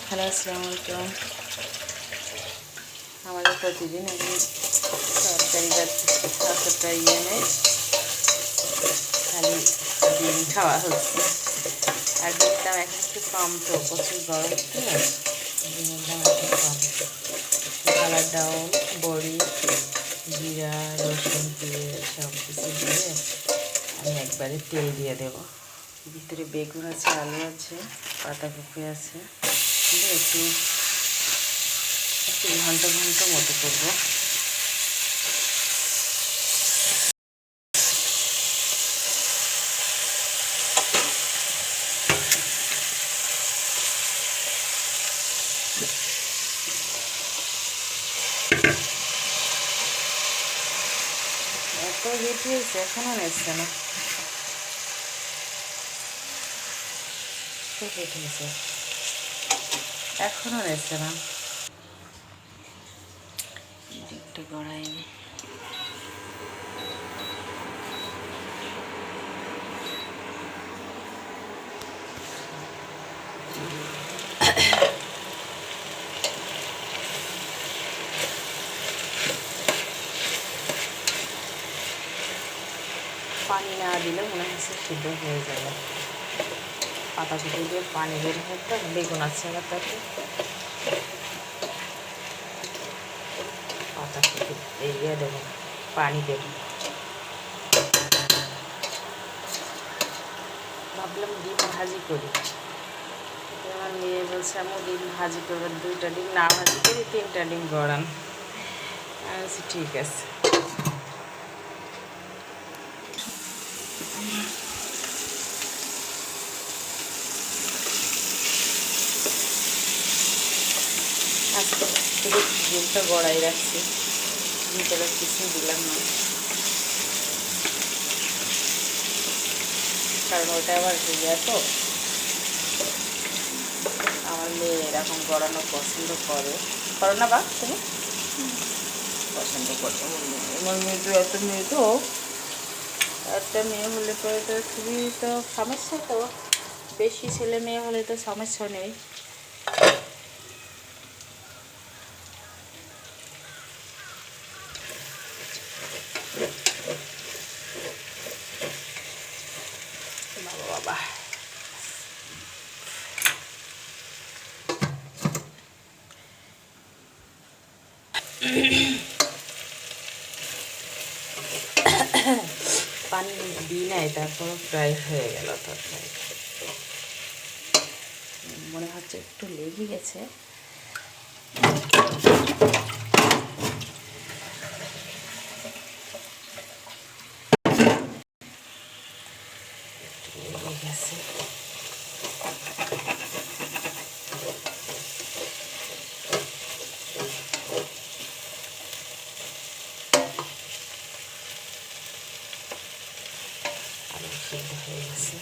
Hello, আসসালামু আলাইকুম। আমাদের প্রতিদিন এখন তরকারি তরকারিটা নেই, খালি ডিম খাওয়া হচ্ছে। আর ডিমের দাম এখন একটু কম, তো প্রচুর গরম, তো ডিমের দাম এখন কম। কালার ডাউন, বড়ি, জিরা, রসুন, পেঁয়াজ সব কিছু দিয়ে আমি একবারে তেল দিয়ে দেবো। ভিতরে বেগুন আছে, আলু আছে, পাতাকপি আছে, দিয়ে একটু ঘন্টা মতো করবো। এত হিট হয়েছে, এখনও নেচ্ছে না, খুব হিট হয়েছে, এখনও নেচ্ছে না। একটু গড়াইনি। পানি না দিলে মনে হচ্ছে সিদ্ধ হয়ে যাবে। পাতাকপি দিয়ে পানি বের হতে, বেগুন আছে আমার তাতে, পাতাকপি দিয়ে দেবো, পানি দেবো। ভাবলাম ডিম ভাজি করি, আমার মেয়ে বলছে আমি ডিম ভাজি করবো, 2টা ডিম না ভাজি করি, 3টা ডিম গড়ান। আমি বলছি ঠিক আছে। আজকে শুধু ডিমটা গড়াই রাখছি, ভিতরে কিছু দিলাম না, কারণ ওটা আবার ইয়া, তো আমার মেয়ে এরকম গড়ানো পছন্দ করে না বা তুমি পছন্দ করছো? আমার মেয়ে তো একটা মেয়ে হলে পরে তো খুবই তো সমস্যা, তো বেশি ছেলে মেয়ে হলে তো সমস্যা নেই। বাবা পানি দিই নাই, তারপর প্রায় হয়ে গেল তরকারি। মনে হচ্ছে একটু লেগে গেছে, আলু সিদ্ধ হয়ে গেছে।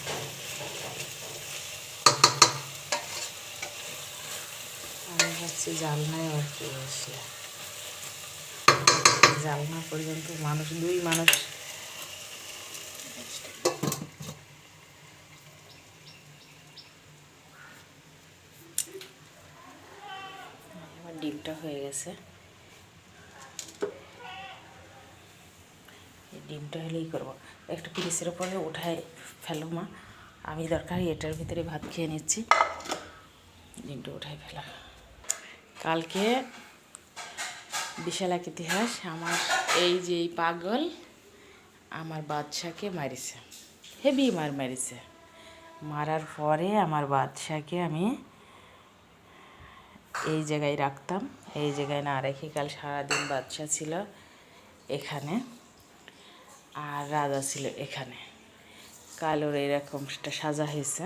আমি ভাবছি জালনায় আর কি বসে, জালনা পর্যন্ত মানুষ, 2 মানুষ। আমার ডিমটা হয়ে গেছে, এই ডিমটা হলেই করবো। একটু পিরিসের উপরে উঠায় ফেলো মা, আমি দরকার এটার ভিতরে ভাত খেয়ে নিচ্ছি। ডিমটা উঠাই ফেলা। কালকে বিশাল এক ইতিহাস, আমার এই যে পাগল আমার বাদশাকে মারিছে, হেভি মারিছে। মারার পরে আমার বাদশাকে আমি এই জায়গায় রাখতাম, এই জায়গায় না রেখে কাল সারাদিন বাদশা ছিল এখানে আর রাজা ছিল এখানে। কাল ওর এরকম সাজা হয়েছে,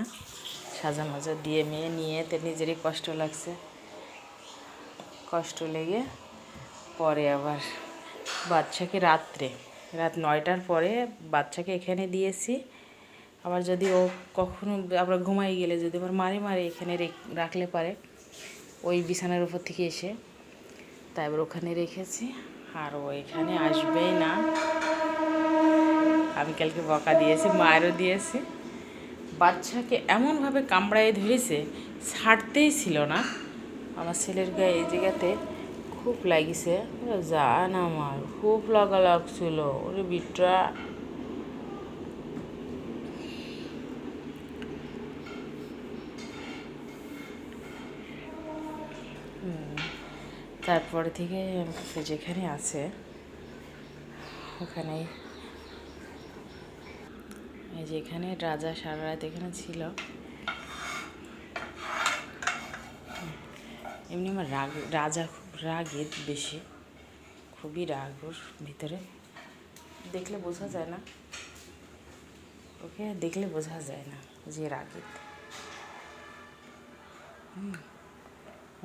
সাজা মাজা দিয়ে মেয়ে নিয়ে তো নিজেরই কষ্ট লাগছে, কষ্ট লেগে পরে আবার বাচ্চাকে রাত 9টার পরে বাচ্চাকে এখানে দিয়েছি। আবার যদি ও কখনো আমরা ঘুমাই গেলে যদি আবার মারে এখানে রাখলে পারে ওই বিছানার উপর থেকে এসে, তাই আবার ওখানে রেখেছি। আর ও এখানে আসবেই না। আমি কালকে বকা দিয়েছি, মায়েরও দিয়েছি, বাচ্চাকে এমনভাবে কামড়ায় ধরেছে, ছাড়তেই ছিল না। আমার ছেলের গায়ে এই জায়গাতে খুব লাগিছে, জান আমার খুব লাগা লাগছিল ওরে বিটটা। তারপরে থেকে যেখানে আছে ওখানেই, যেখানে রাজা সারা রাত এখানে ছিল। এমনি আমার রাজা খুব রাগের বেশি, খুবই রাগ ওর ভিতরে, দেখলে বোঝা যায় না, ওকে দেখলে বোঝা যায় না যে রাগের।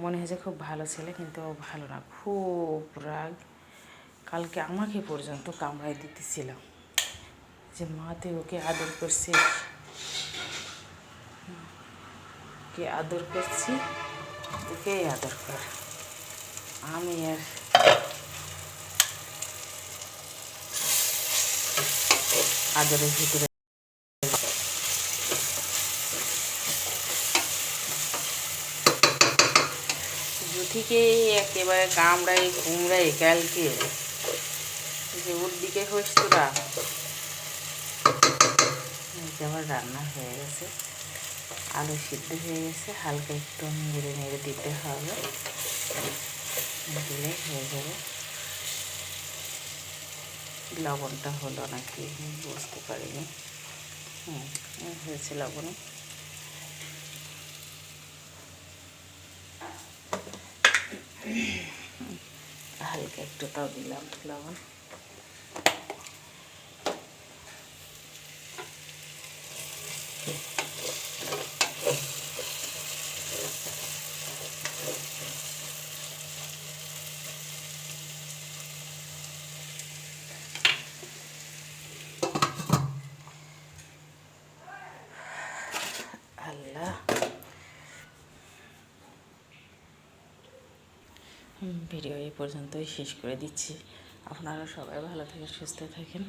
মনে হয়েছে খুব ভালো ছেলে, কিন্তু ও ভালো না, খুব রাগ। কালকে আমাকে পর্যন্ত কামড়ায় দিতেছিল যে মাতে ওকে আদর করছে, ওকে আদর করছি, ওকেই আদর কর। আমি আর আদরের ভিতরে জুথিকে একেবারে কামড়াই কুমড়াই কালকে, যে ওর দিকে হোস তোরা। আমার রান্না হয়ে গেছে, আলু সিদ্ধ হয়ে গেছে, হালকা একটু নেড়ে নেড়ে দিতে হবে, দিলে হয়ে যাবে। লবণটা হলো নাকি বুঝতে পারিনি, হয়েছে লবণ। হালকা একটু তাও দিলাম লবণ। আল্লাহ, ভিডিও এই পর্যন্তই শেষ করে দিচ্ছি। আপনারা সবাই ভালো থাকেন, সুস্থ থাকেন।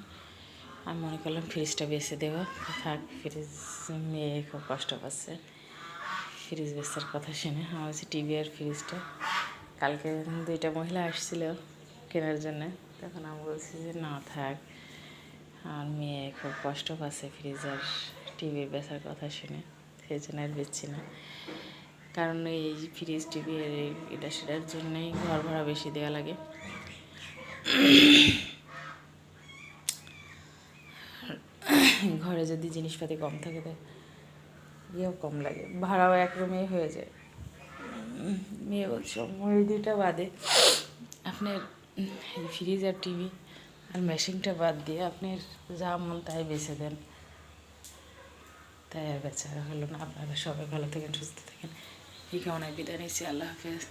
আমি মনে করলাম ফ্রিজটা বেছে দেওয়া থাক, ফ্রিজ মেয়ে খুব কষ্ট পাচ্ছে ফ্রিজ বেচার কথা শুনে। আমার হচ্ছে টিভি আর ফ্রিজটা, কালকে 2টা মহিলা আসছিল কেনার জন্যে, তখন আমি বলছি যে না থাক, আর মেয়ে খুব কষ্ট পাচ্ছে ফ্রিজ আর টিভির বেচার কথা শুনে, সেই জন্য আর বেচছি না। কারণ এই ফ্রিজ টিভি এটা সেটার জন্যই ঘর ভাড়া বেশি দেওয়া লাগে। ঘরে যদি জিনিসপাতি কম থাকে তো ইয়েও কম লাগে, ভাড়াও এক রুমেই হয়ে যায়। মেয়ে বলছো ওই 2টা বাদে আপনার এই ফ্রিজ আর টিভি আর মেশিনটা বাদ দিয়ে আপনার যা মন তাই বেছে দেন, তাই আর বেচারা হলো না। আপনারা সবাই ভালো থাকেন, সুস্থ থাকেন, এই কামনায় বিদায় নিচ্ছি। আল্লাহ হাফেজ।